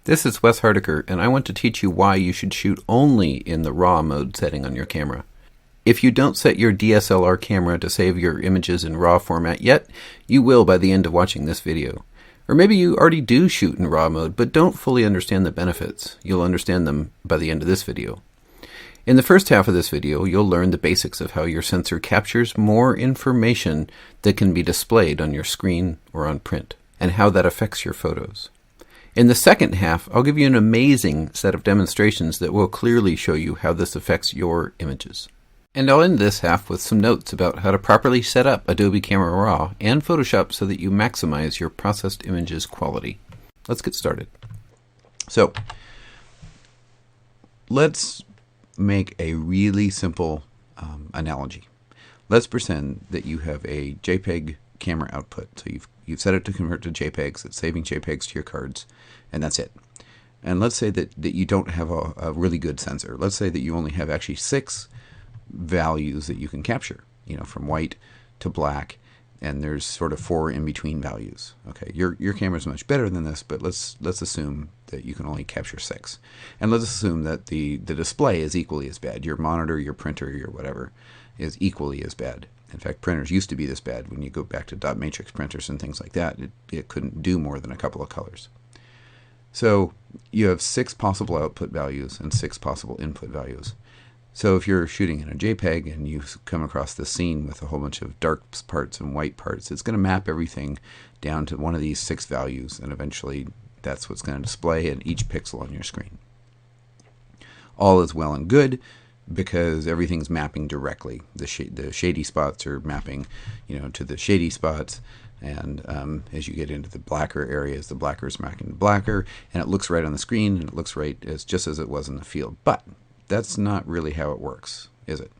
This is Wes Hardiker, and I want to teach you why you should shoot only in the RAW mode setting on your camera. If you don't set your DSLR camera to save your images in RAW format yet, you will by the end of watching this video. Or maybe you already do shoot in RAW mode, but don't fully understand the benefits. You'll understand them by the end of this video. In the first half of this video, you'll learn the basics of how your sensor captures more information that can be displayed on your screen or on print, and how that affects your photos. In the second half, I'll give you an amazing set of demonstrations that will clearly show you how this affects your images. And I'll end this half with some notes about how to properly set up Adobe Camera Raw and Photoshop so that you maximize your processed images quality. Let's get started. So, let's make a really simple analogy. Let's pretend that you have a Jpeg camera output. So you've set it to convert to JPEGs. It's saving JPEGs to your cards, and that's it. And let's say that you don't have a really good sensor. Let's say that you only have actually 6 values that you can capture, from white to black, and there's sort of 4 in between values. Okay, your camera is much better than this, but let's assume that you can only capture 6, and let's assume that the display is equally as bad. Your monitor, your printer, your whatever is equally as bad. In fact, printers used to be this bad. When you go back to dot matrix printers and things like that, it couldn't do more than a couple of colors. So you have 6 possible output values and 6 possible input values. So if you're shooting in a JPEG and you come across this scene with a whole bunch of dark parts and white parts, it's going to map everything down to one of these 6 values, and eventually that's what's going to display in each pixel on your screen. All is well and good because everything's mapping directly. The shady spots are mapping, to the shady spots, and as you get into the blacker areas, the blacker is mapping blacker, and it looks right on the screen, and it looks right just as it was in the field. But that's not really how it works, is it?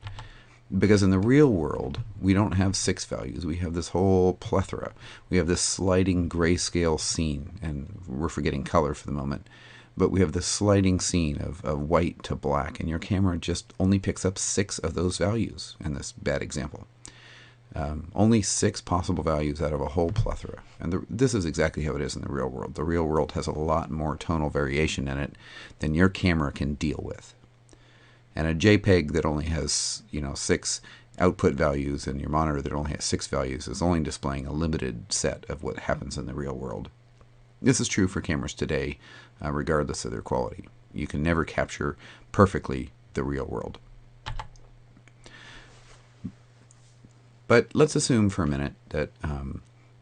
Because in the real world, we don't have 6 values. We have this whole plethora. We have this sliding grayscale scene, and we're forgetting color for the moment, but we have this sliding scene of white to black, and your camera just only picks up 6 of those values in this bad example. Only 6 possible values out of a whole plethora. And this is exactly how it is in the real world. The real world has a lot more tonal variation in it than your camera can deal with. And a JPEG that only has 6 output values, and your monitor that only has 6 values, is only displaying a limited set of what happens in the real world. This is true for cameras today, regardless of their quality. You can never capture perfectly the real world. But let's assume for a minute that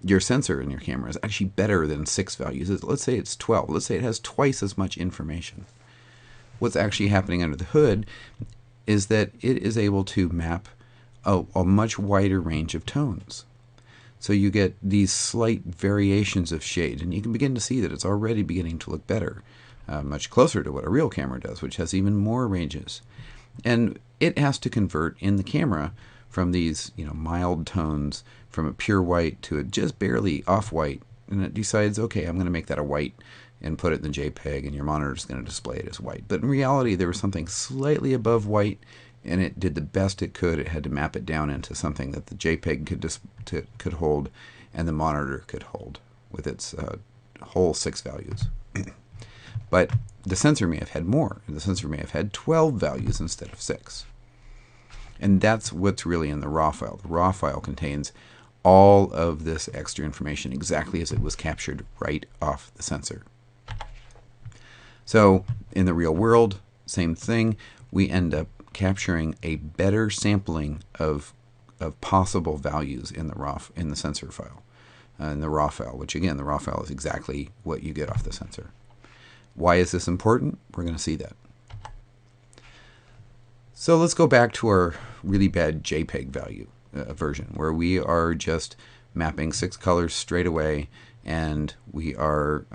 your sensor in your camera is actually better than 6 values. Let's say it's 12. Let's say it has twice as much information. What's actually happening under the hood is that it is able to map a much wider range of tones. So you get these slight variations of shade, and you can begin to see that it's already beginning to look better, much closer to what a real camera does, which has even more ranges. And it has to convert in the camera from these mild tones, from a pure white to a just barely off-white, and it decides, okay, I'm going to make that a white and put it in the JPEG, and your monitor is going to display it as white. But in reality, there was something slightly above white, and it did the best it could. It had to map it down into something that the JPEG could hold and the monitor could hold with its whole 6 values. But the sensor may have had more. The sensor may have had 12 values instead of 6. And that's what's really in the RAW file. The RAW file contains all of this extra information exactly as it was captured right off the sensor. So in the real world, same thing. We end up capturing a better sampling of possible values in the sensor file, in the RAW file, which again, the RAW file is exactly what you get off the sensor. Why is this important? We're going to see that. So let's go back to our really bad JPEG version, where we are just mapping 6 colors straight away, and we are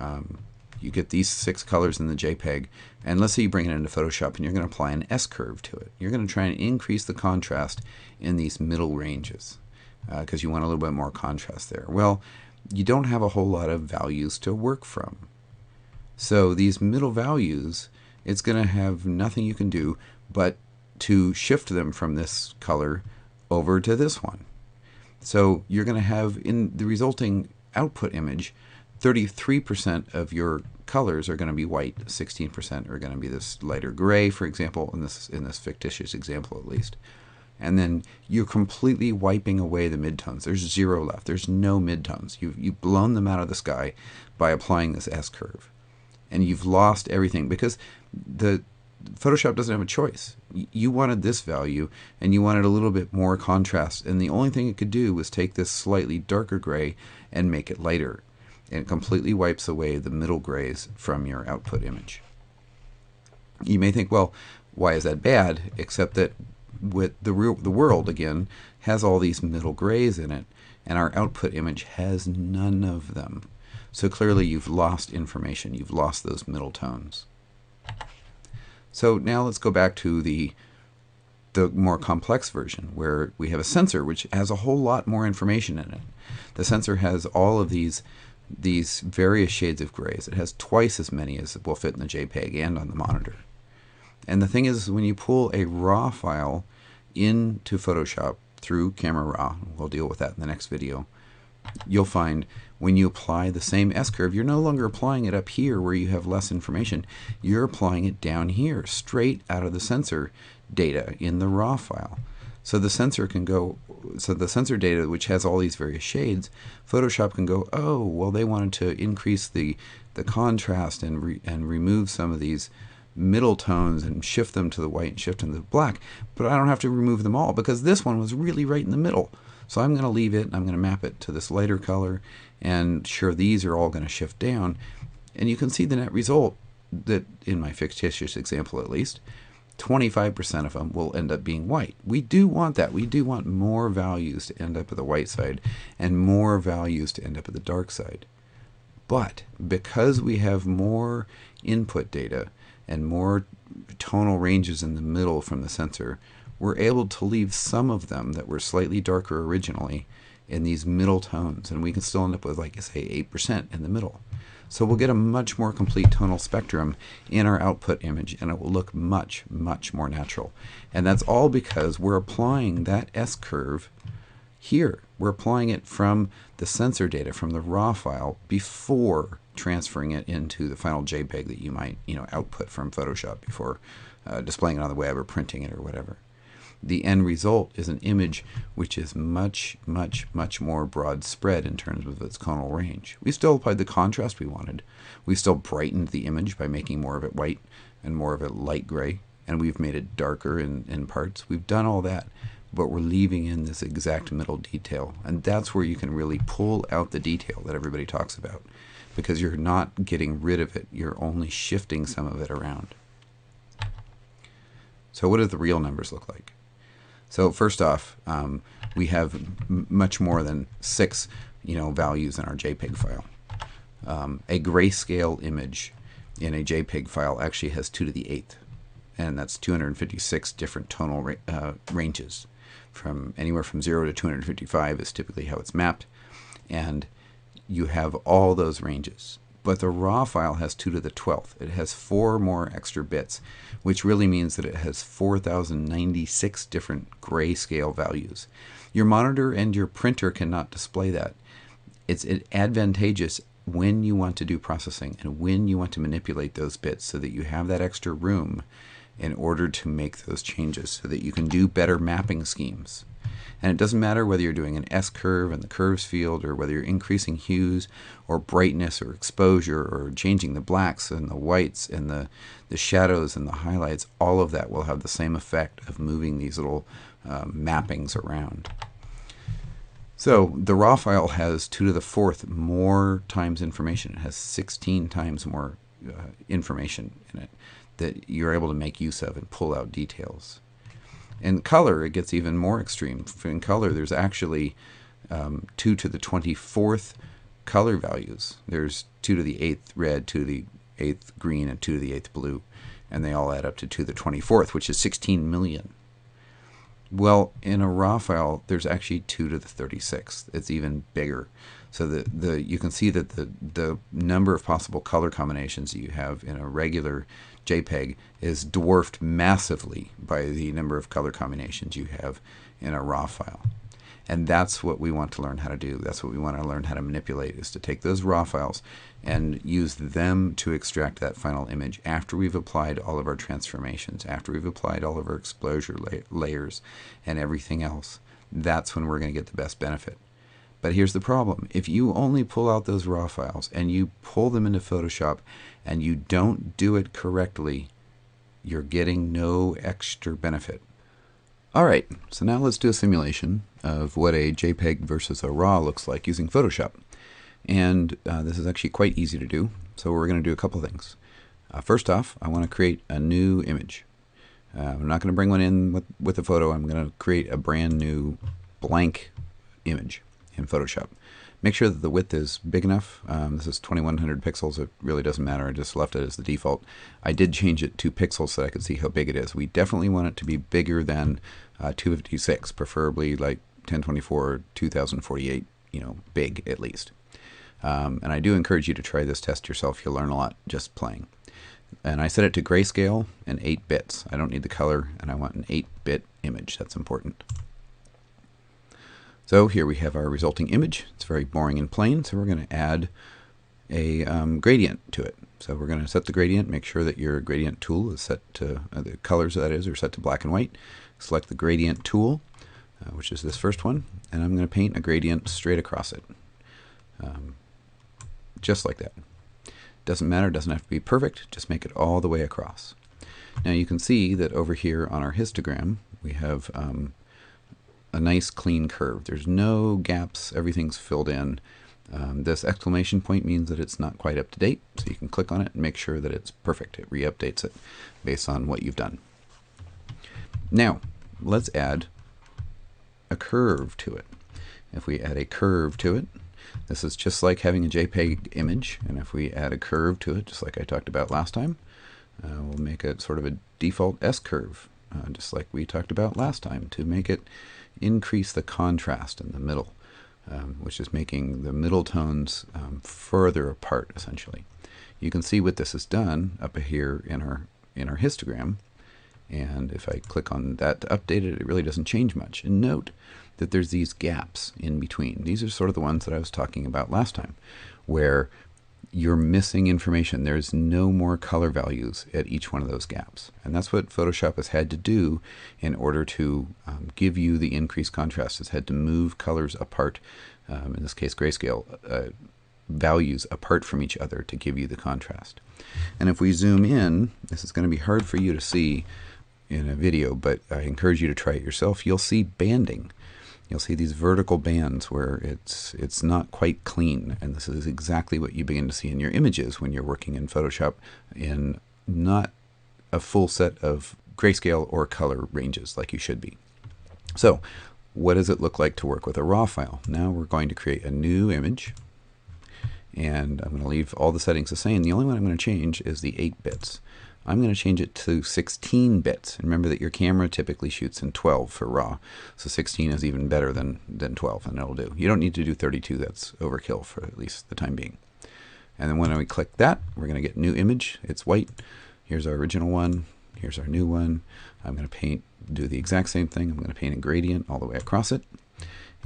you get these 6 colors in the JPEG, and let's say you bring it into Photoshop and you're going to apply an S-curve to it. You're going to try and increase the contrast in these middle ranges because you want a little bit more contrast there. Well, you don't have a whole lot of values to work from. So these middle values, it's going to have nothing you can do but to shift them from this color over to this one. So you're going to have in the resulting output image 33% of your colors are going to be white, 16% are going to be this lighter gray, for example, in this fictitious example at least. And then you're completely wiping away the midtones. There's zero left. There's no midtones. You've blown them out of the sky by applying this S-curve. And you've lost everything because the Photoshop doesn't have a choice. You wanted this value, and you wanted a little bit more contrast, and the only thing it could do was take this slightly darker gray and make it lighter. And it completely wipes away the middle grays from your output image. You may think, well, why is that bad? Except that with the world, again, has all these middle grays in it, and our output image has none of them. So clearly you've lost information. You've lost those middle tones. So now let's go back to the more complex version where we have a sensor which has a whole lot more information in it. The sensor has all of these various shades of grays. It has twice as many as will fit in the JPEG and on the monitor. And the thing is, when you pull a raw file into Photoshop through Camera Raw, we'll deal with that in the next video, you'll find when you apply the same S-curve, you're no longer applying it up here where you have less information. You're applying it down here, straight out of the sensor data in the raw file. So the sensor can go, so the sensor data, which has all these various shades, Photoshop can go, oh, well, they wanted to increase the contrast and remove some of these middle tones and shift them to the white and shift them to the black, but I don't have to remove them all because this one was really right in the middle. So I'm going to leave it and I'm going to map it to this lighter color, and sure, these are all going to shift down. And you can see the net result that in my fictitious example at least, 25% of them will end up being white. We do want that. We do want more values to end up at the white side and more values to end up at the dark side. But because we have more input data and more tonal ranges in the middle from the sensor, we're able to leave some of them that were slightly darker originally in these middle tones, and we can still end up with, like I say, 8% in the middle. So we'll get a much more complete tonal spectrum in our output image, and it will look much, much more natural. And that's all because we're applying that S-curve here. We're applying it from the sensor data, from the raw file, before transferring it into the final JPEG that you might, output from Photoshop before displaying it on the web or printing it or whatever. The end result is an image which is much, much, much more broad spread in terms of its tonal range. We still applied the contrast we wanted. We still brightened the image by making more of it white and more of it light gray, and we've made it darker in parts. We've done all that, but we're leaving in this exact middle detail, and that's where you can really pull out the detail that everybody talks about, because you're not getting rid of it, you're only shifting some of it around. So what do the real numbers look like? So first off, we have much more than 6 values in our JPEG file. A grayscale image in a JPEG file actually has 2 to the 8th, and that's 256 different tonal ranges. From anywhere from 0 to 255 is typically how it's mapped, and you have all those ranges. But the raw file has 2 to the 12th. It has 4 more extra bits, which really means that it has 4,096 different grayscale values. Your monitor and your printer cannot display that. It's advantageous when you want to do processing and when you want to manipulate those bits so that you have that extra room in order to make those changes so that you can do better mapping schemes. And it doesn't matter whether you're doing an S-curve in the curves field, or whether you're increasing hues or brightness or exposure, or changing the blacks and the whites and the shadows and the highlights. All of that will have the same effect of moving these little mappings around. So the raw file has 2 to the 4th more times information. It has 16 times more information in it that you're able to make use of and pull out details. In color, it gets even more extreme. In color, there's actually 2 to the 24th color values. There's 2 to the 8th red, 2 to the 8th green, and 2 to the 8th blue. And they all add up to 2 to the 24th, which is 16 million. Well, in a raw file, there's actually 2 to the 36th. It's even bigger. So you can see that the number of possible color combinations that you have in a regular JPEG is dwarfed massively by the number of color combinations you have in a raw file. And that's what we want to learn how to do. That's what we want to learn how to manipulate, is to take those raw files and use them to extract that final image after we've applied all of our transformations, after we've applied all of our exposure layers and everything else. That's when we're going to get the best benefit. But here's the problem. If you only pull out those raw files and you pull them into Photoshop and you don't do it correctly, you're getting no extra benefit. All right, so now let's do a simulation of what a JPEG versus a RAW looks like using Photoshop. And this is actually quite easy to do. So we're going to do a couple things. First off, I want to create a new image. I'm not going to bring one in with a photo. I'm going to create a brand new blank image in Photoshop. Make sure that the width is big enough. This is 2100 pixels. It really doesn't matter. I just left it as the default. I did change it to pixels so I could see how big it is. We definitely want it to be bigger than 256, preferably like 1024, 2048, big at least. And I do encourage you to try this test yourself. You'll learn a lot just playing. And I set it to grayscale and 8 bits. I don't need the color, and I want an 8-bit image. That's important. So here we have our resulting image. It's very boring and plain, so we're going to add a gradient to it. So we're going to set the gradient, make sure that your gradient tool is set to, the colors that is, are set to black and white. Select the gradient tool, which is this first one, and I'm going to paint a gradient straight across it. Just like that. Doesn't matter, doesn't have to be perfect, just make it all the way across. Now you can see that over here on our histogram, we have a nice clean curve. There's no gaps, everything's filled in. This exclamation point means that it's not quite up to date, so you can click on it and make sure that it's perfect. It re-updates it based on what you've done. Now, let's add a curve to it. If we add a curve to it, this is just like having a JPEG image, and if we add a curve to it, just like I talked about last time, we'll make it sort of a default S-curve, just like we talked about last time, to make it increase the contrast in the middle, which is making the middle tones further apart, essentially. You can see what this has done up here in our histogram, and if I click on that to update it, it really doesn't change much. And note that there's these gaps in between. These are sort of the ones that I was talking about last time, where you're missing information. There's no more color values at each one of those gaps. And that's what Photoshop has had to do in order to give you the increased contrast. It's had to move colors apart, in this case grayscale, values apart from each other to give you the contrast. And if we zoom in, this is going to be hard for you to see in a video, but I encourage you to try it yourself. You'll see banding. You'll see these vertical bands where it's not quite clean, and this is exactly what you begin to see in your images when you're working in Photoshop in not a full set of grayscale or color ranges like you should be. So what does it look like to work with a raw file? Now we're going to create a new image, and I'm going to leave all the settings the same. The only one I'm going to change is the 8 bits. I'm going to change it to 16 bits. Remember that your camera typically shoots in 12 for RAW, so 16 is even better than 12, and it'll do. You don't need to do 32, that's overkill for at least the time being. And then when we click that, we're going to get new image. It's white. Here's our original one. Here's our new one. I'm going to do the exact same thing. I'm going to paint a gradient all the way across it.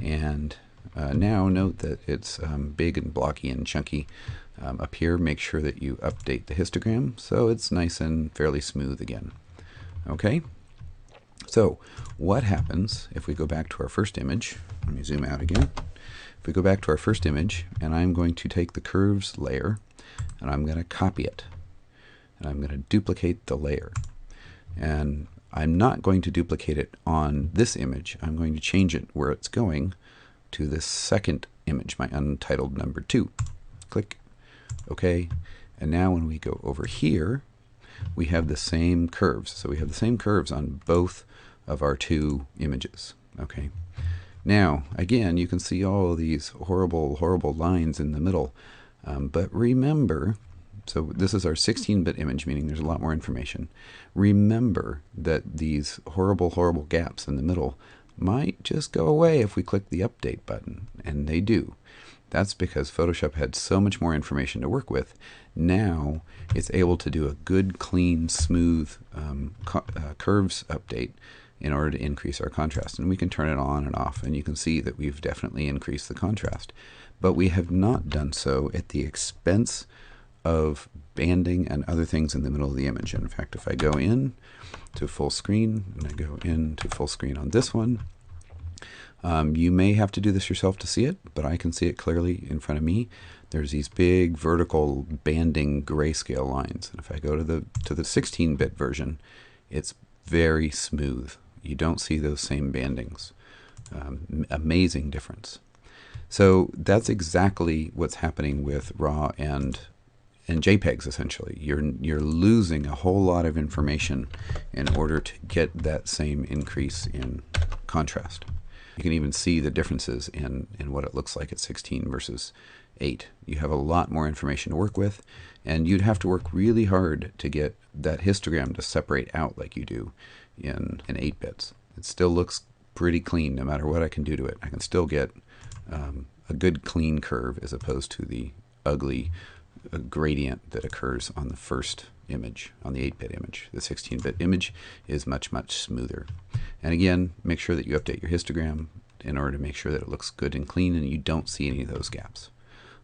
And now note that it's big and blocky and chunky. Up here, make sure that you update the histogram so it's nice and fairly smooth again. Okay, so what happens if we go back to our first image? Let me zoom out again. If we go back to our first image, and I'm going to take the curves layer and I'm going to copy it, and I'm going to duplicate the layer, and I'm not going to duplicate it on this image. I'm going to change it where it's going to this second image, my untitled number 2. Click OK, and now when we go over here, we have the same curves. So we have the same curves on both of our 2 images. Okay. Now, again, you can see all of these horrible, horrible lines in the middle. But remember, so this is our 16-bit image, meaning there's a lot more information. Remember that these horrible, horrible gaps in the middle might just go away if we click the update button, and they do. That's because Photoshop had so much more information to work with. Now it's able to do a good, clean, smooth curves update in order to increase our contrast. And we can turn it on and off, and you can see that we've definitely increased the contrast. But we have not done so at the expense of banding and other things in the middle of the image. And in fact, if I go in to full screen, and I go into full screen on this one, you may have to do this yourself to see it, but I can see it clearly in front of me. There's these big vertical banding grayscale lines. And if I go to the 16-bit version, it's very smooth. You don't see those same bandings. Amazing difference. So that's exactly what's happening with RAW and JPEGs, essentially. You're losing a whole lot of information in order to get that same increase in contrast. You can even see the differences in what it looks like at 16 versus 8. You have a lot more information to work with, and you'd have to work really hard to get that histogram to separate out like you do in 8 bits. It still looks pretty clean no matter what I can do to it. I can still get a good clean curve as opposed to the ugly gradient that occurs on the first image, on the 8-bit image. The 16-bit image is much, much smoother. And again, make sure that you update your histogram in order to make sure that it looks good and clean and you don't see any of those gaps.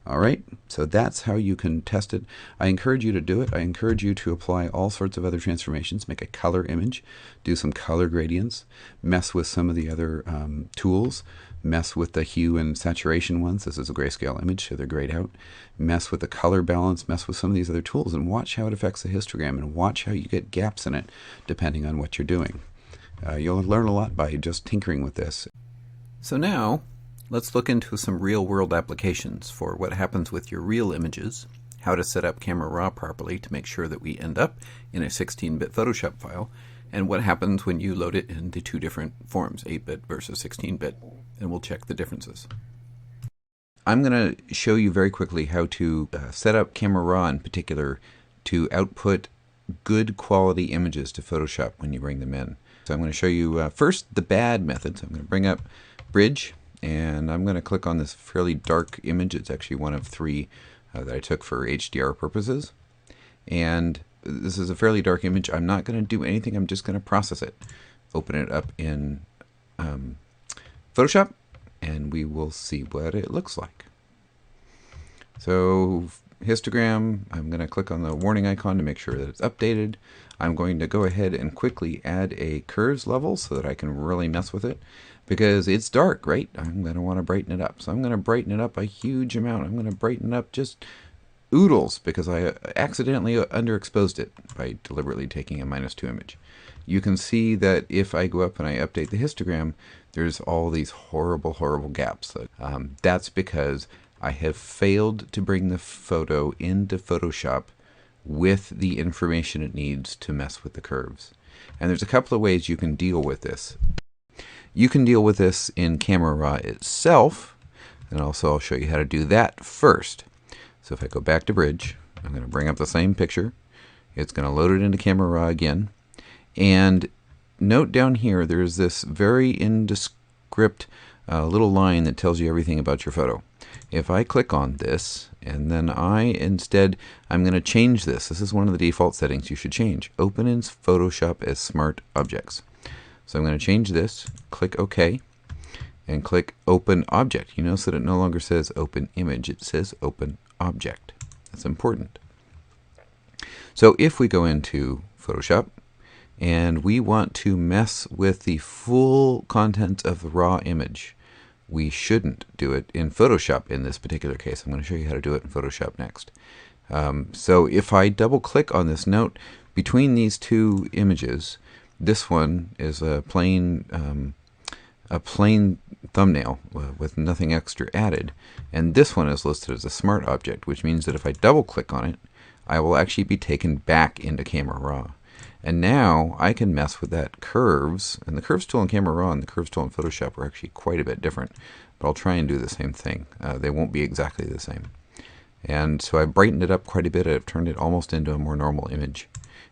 All right, so that's how you can test it. I encourage you to do it. I encourage you to apply all sorts of other transformations, make a color image, do some color gradients, mess with some of the other tools, mess with the hue and saturation ones. This is a grayscale image, so they're grayed out. Mess with the color balance, mess with some of these other tools, and watch how it affects the histogram, and watch how you get gaps in it depending on what you're doing. You'll learn a lot by just tinkering with this. So now, let's look into some real-world applications for what happens with your real images, how to set up Camera Raw properly to make sure that we end up in a 16-bit Photoshop file, and what happens when you load it into two different forms, 8-bit versus 16-bit, and we'll check the differences. I'm going to show you very quickly how to set up Camera Raw in particular to output good quality images to Photoshop when you bring them in. So I'm going to show you first the bad method. So I'm going to bring up Bridge, and I'm going to click on this fairly dark image. It's actually one of 3 that I took for HDR purposes. And this is a fairly dark image. I'm not going to do anything. I'm just going to process it. Open it up in Photoshop, and we will see what it looks like. So histogram, I'm going to click on the warning icon to make sure that it's updated. I'm going to go ahead and quickly add a curves level so that I can really mess with it, because it's dark, right? I'm going to want to brighten it up. So I'm going to brighten it up a huge amount. I'm going to brighten it up just oodles because I accidentally underexposed it by deliberately taking a -2 image. You can see that if I go up and I update the histogram, there's all these horrible, horrible gaps. That's because I have failed to bring the photo into Photoshop with the information it needs to mess with the curves. And there's a couple of ways you can deal with this. You can deal with this in Camera Raw itself, and also I'll show you how to do that first. So if I go back to Bridge, I'm going to bring up the same picture. It's going to load it into Camera Raw again. And note down here, there's this very indescript little line that tells you everything about your photo. If I click on this, and then I'm going to change this. This is one of the default settings you should change. Open in Photoshop as Smart Objects. So I'm going to change this, click OK, and click Open Object. You notice that it no longer says Open Image, it says Open Object. That's important. So if we go into Photoshop, and we want to mess with the full content of the raw image, we shouldn't do it in Photoshop in this particular case. I'm going to show you how to do it in Photoshop next. So if I double click on this note, between these two images, this one is a plain thumbnail with nothing extra added, and this one is listed as a smart object, which means that if I double click on it, I will actually be taken back into Camera Raw. And now I can mess with that curves, and the curves tool in Camera Raw and the curves tool in Photoshop are actually quite a bit different, but I'll try and do the same thing. They won't be exactly the same. And so I brightened it up quite a bit. I've turned it almost into a more normal image.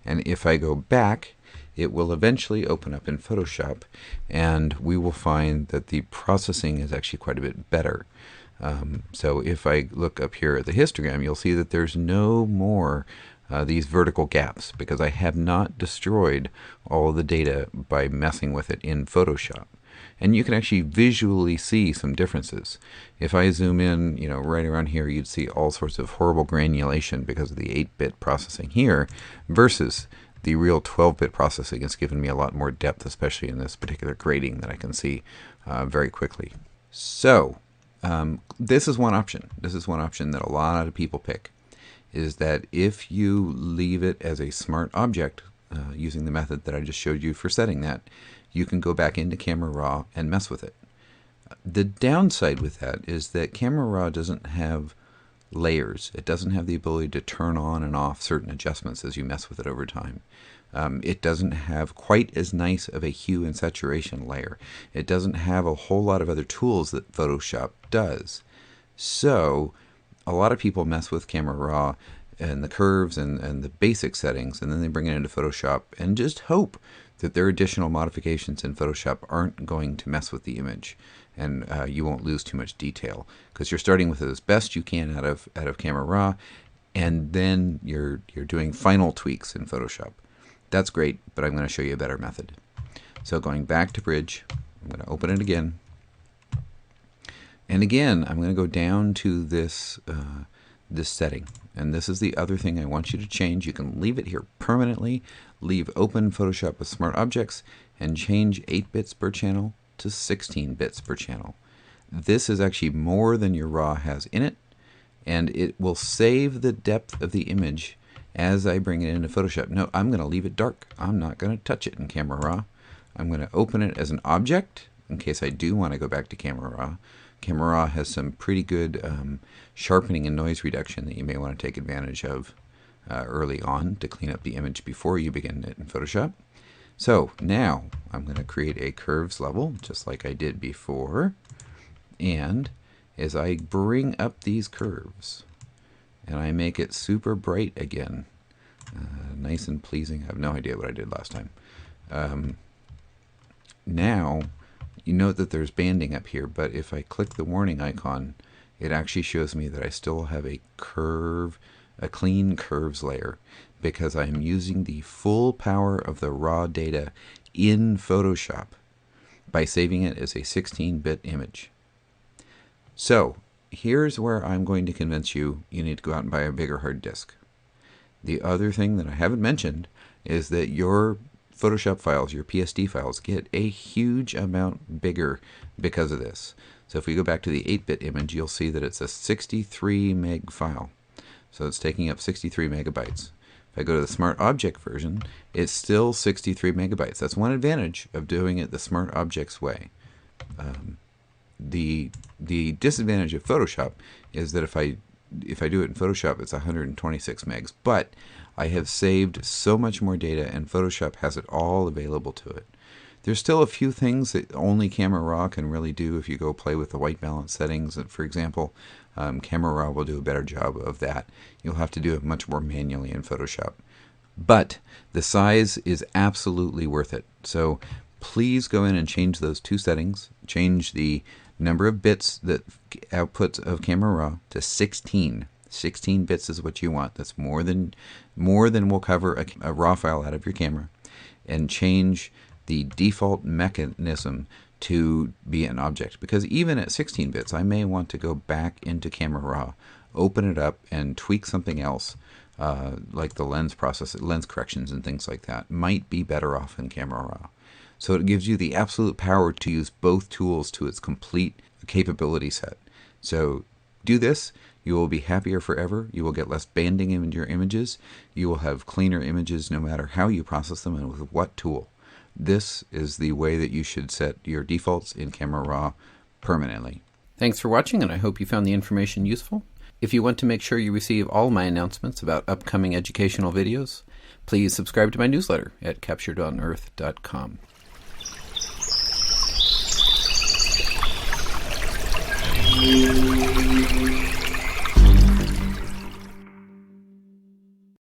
And if I go back, it will eventually open up in Photoshop, and we will find that the processing is actually quite a bit better. So if I look up here at the histogram, you'll see that there's no more these vertical gaps, because I have not destroyed all the data by messing with it in Photoshop. And you can actually visually see some differences. If I zoom in, right around here, you'd see all sorts of horrible granulation because of the 8-bit processing here versus the real 12-bit processing. It's given me a lot more depth, especially in this particular grading that I can see very quickly. So this is one option. This is one option that a lot of people pick, is that if you leave it as a smart object using the method that I just showed you for setting that, you can go back into Camera Raw and mess with it. The downside with that is that Camera Raw doesn't have layers. It doesn't have the ability to turn on and off certain adjustments as you mess with it over time. It doesn't have quite as nice of a hue and saturation layer. It doesn't have a whole lot of other tools that Photoshop does. So a lot of people mess with Camera Raw and the curves and the basic settings, and then they bring it into Photoshop and just hope that their additional modifications in Photoshop aren't going to mess with the image, and you won't lose too much detail, because you're starting with it as best you can out of Camera Raw, and then you're doing final tweaks in Photoshop. That's great, but I'm going to show you a better method. So going back to Bridge, I'm going to open it again, and again I'm going to go down to this this setting, and this is the other thing I want you to change. You can leave it here permanently, leave open Photoshop with Smart Objects, and change 8 bits per channel to 16 bits per channel. This is actually more than your RAW has in it, and it will save the depth of the image as I bring it into Photoshop. No, I'm going to leave it dark. I'm not going to touch it in Camera Raw. I'm going to open it as an object in case I do want to go back to Camera Raw. Camera Raw has some pretty good sharpening and noise reduction that you may want to take advantage of early on to clean up the image before you begin it in Photoshop. So now I'm going to create a curves level just like I did before, and as I bring up these curves and I make it super bright again, nice and pleasing. I have no idea what I did last time. Now you note that there's banding up here, but if I click the warning icon, it actually shows me that I still have a clean curves layer, because I am using the full power of the raw data in Photoshop by saving it as a 16-bit image. So here's where I'm going to convince you need to go out and buy a bigger hard disk. The other thing that I haven't mentioned is that your Photoshop files, your PSD files, get a huge amount bigger because of this. So if we go back to the 8-bit image, you'll see that it's a 63 meg file. So it's taking up 63 megabytes. If I go to the Smart Object version, it's still 63 megabytes. That's one advantage of doing it the Smart Objects way. The disadvantage of Photoshop is that if I do it in Photoshop, it's 126 megs. But I have saved so much more data, and Photoshop has it all available to it. There's still a few things that only Camera Raw can really do if you go play with the white balance settings. For example, Camera Raw will do a better job of that. You'll have to do it much more manually in Photoshop. But the size is absolutely worth it. So please go in and change those two settings. Change the number of bits that outputs of Camera Raw to 16. 16 bits is what you want. That's more than will cover a RAW file out of your camera. And change the default mechanism to be an object, because even at 16 bits I may want to go back into Camera Raw, open it up, and tweak something else, like the lens corrections and things like that. Might be better off in Camera Raw. So it gives you the absolute power to use both tools to its complete capability set. So do this. You will be happier forever. You will get less banding in your images. You will have cleaner images no matter how you process them and with what tool. This is the way that you should set your defaults in Camera Raw permanently. Thanks for watching, and I hope you found the information useful. If you want to make sure you receive all my announcements about upcoming educational videos, please subscribe to my newsletter at capturedonearth.com.